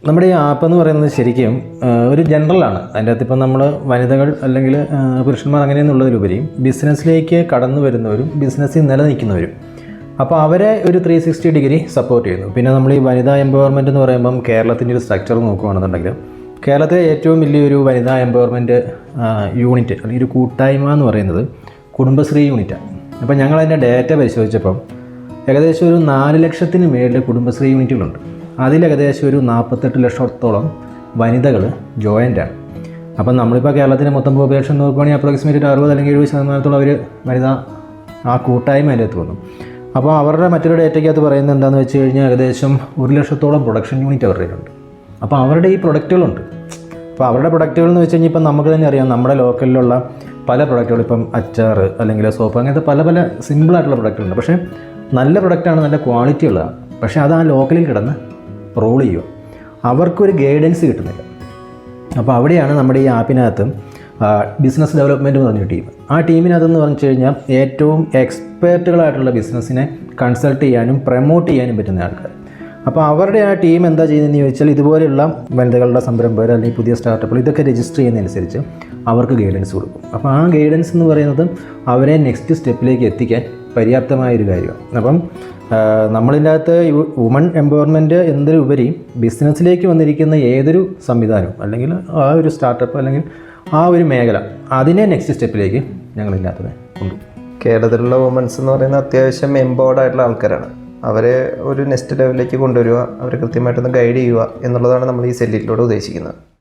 നമ്മുടെ ഈ ആപ്പ് എന്ന് പറയുന്നത് ശരിക്കും ഒരു ജനറലാണ്. അതിൻ്റെ അകത്ത് ഇപ്പം നമ്മൾ വനിതകൾ അല്ലെങ്കിൽ പുരുഷന്മാർ അങ്ങനെയെന്നുള്ളതിലുപരി ബിസിനസ്സിലേക്ക് കടന്നു വരുന്നവരും ബിസിനസ്സിൽ നിലനിൽക്കുന്നവരും, അപ്പോൾ അവരെ ഒരു 360 ഡിഗ്രി സപ്പോർട്ട് ചെയ്യുന്നു. പിന്നെ നമ്മൾ ഈ വനിതാ എംപവർമെൻറ്റ് എന്ന് പറയുമ്പം കേരളത്തിൻ്റെ ഒരു സ്ട്രക്ചർ നോക്കുകയാണെന്നുണ്ടെങ്കിൽ കേരളത്തിലെ ഏറ്റവും വലിയൊരു വനിതാ എംപവർമെൻറ്റ് യൂണിറ്റ് അല്ലെങ്കിൽ ഒരു കൂട്ടായ്മ എന്ന് പറയുന്നത് കുടുംബശ്രീ യൂണിറ്റാണ്. അപ്പോൾ ഞങ്ങളതിൻ്റെ ഡേറ്റ പരിശോധിച്ചപ്പം ഏകദേശം ഒരു 4 ലക്ഷത്തിന് മേളിൽ കുടുംബശ്രീ യൂണിറ്റുകളുണ്ട്. അതിൽ ഏകദേശം ഒരു 48 ലക്ഷത്തോളം വനിതകൾ ജോയിൻ്റാണ്. അപ്പം നമ്മളിപ്പോൾ കേരളത്തിൻ്റെ മൊത്തം പോപ്പുലേഷൻ നോക്കുകയാണെങ്കിൽ അപ്രോക്സിമേറ്റ് 60 അല്ലെങ്കിൽ 70% അവർ വനിതാ ആ കൂട്ടായ്മ അതിലേക്ക് വന്നു. അപ്പോൾ അവരുടെ മറ്റൊരു ഡേറ്റയ്ക്കകത്ത് പറയുന്നത് എന്താണെന്ന് വെച്ച് കഴിഞ്ഞാൽ ഏകദേശം 1 ലക്ഷത്തോളം പ്രൊഡക്ഷൻ യൂണിറ്റ് അവരുടെ ഉണ്ട്. അപ്പോൾ അവരുടെ ഈ പ്രൊഡക്റ്റുകളുണ്ട്. അപ്പോൾ അവരുടെ പ്രൊഡക്റ്റുകൾ എന്ന് വെച്ച് കഴിഞ്ഞാൽ ഇപ്പം നമുക്ക് തന്നെ അറിയാം, നമ്മുടെ ലോക്കലിലുള്ള പല പ്രൊഡക്റ്റുകൾ, ഇപ്പം അച്ചാർ അല്ലെങ്കിൽ സോപ്പ്, അങ്ങനത്തെ പല പല സിമ്പിളായിട്ടുള്ള പ്രൊഡക്റ്റുകളുണ്ട്. പക്ഷേ നല്ല പ്രൊഡക്റ്റാണ്, നല്ല ക്വാളിറ്റി ഉള്ളതാണ്. പക്ഷേ അത് ആ ലോക്കലിൽ കിടന്ന് റോൾ ചെയ്യുക, അവർക്കൊരു ഗൈഡൻസ് കിട്ടുന്നില്ല. അപ്പോൾ അവിടെയാണ് നമ്മുടെ ഈ ആപ്പിനകത്ത് ബിസിനസ് ഡെവലപ്മെൻറ്റ് എന്ന് പറഞ്ഞൊരു ടീം. ആ ടീമിനകത്തെന്ന് പറഞ്ഞു കഴിഞ്ഞാൽ ഏറ്റവും എക്സ്പേർട്ടുകളായിട്ടുള്ള ബിസിനസ്സിനെ കൺസൾട്ട് ചെയ്യാനും പ്രൊമോട്ട് ചെയ്യാനും പറ്റുന്ന ആൾക്കാർ. അപ്പോൾ അവരുടെ ആ ടീം എന്താ ചെയ്യുന്നതെന്ന് ചോദിച്ചാൽ ഇതുപോലെയുള്ള വനിതകളുടെ സംരംഭകർ അല്ലെങ്കിൽ പുതിയ സ്റ്റാർട്ടപ്പുകൾ ഇതൊക്കെ രജിസ്റ്റർ ചെയ്യുന്നതനുസരിച്ച് അവർക്ക് ഗൈഡൻസ് കൊടുക്കും. അപ്പോൾ ആ ഗൈഡൻസ് എന്ന് പറയുന്നത് അവരെ നെക്സ്റ്റ് സ്റ്റെപ്പിലേക്ക് എത്തിക്കാൻ പര്യാപ്തമായൊരു കാര്യമാണ്. അപ്പം നമ്മളിൻ്റെ അകത്ത് വുമൺ എംപവർമെൻറ്റ് എന്നതിലുപരി ബിസിനസ്സിലേക്ക് വന്നിരിക്കുന്ന ഏതൊരു സംവിധാനവും അല്ലെങ്കിൽ ആ ഒരു സ്റ്റാർട്ടപ്പ് അല്ലെങ്കിൽ ആ ഒരു മേഖല അതിനെ നെക്സ്റ്റ് സ്റ്റെപ്പിലേക്ക് ഞങ്ങളിതിൻ്റെ അകത്ത് കൊണ്ടുപോകും. കേരളത്തിലുള്ള വുമൻസ് എന്ന് പറയുന്നത് അത്യാവശ്യം എംപവേർഡ് ആയിട്ടുള്ള ആൾക്കാരാണ്. അവരെ ഒരു നെക്സ്റ്റ് ലെവലിലേക്ക് കൊണ്ടുവരിക, അവരെ കൃത്യമായിട്ടൊന്ന് ഗൈഡ് ചെയ്യുക എന്നുള്ളതാണ് നമ്മൾ ഈ സെല്ലിലൂടെ ഉദ്ദേശിക്കുന്നത്.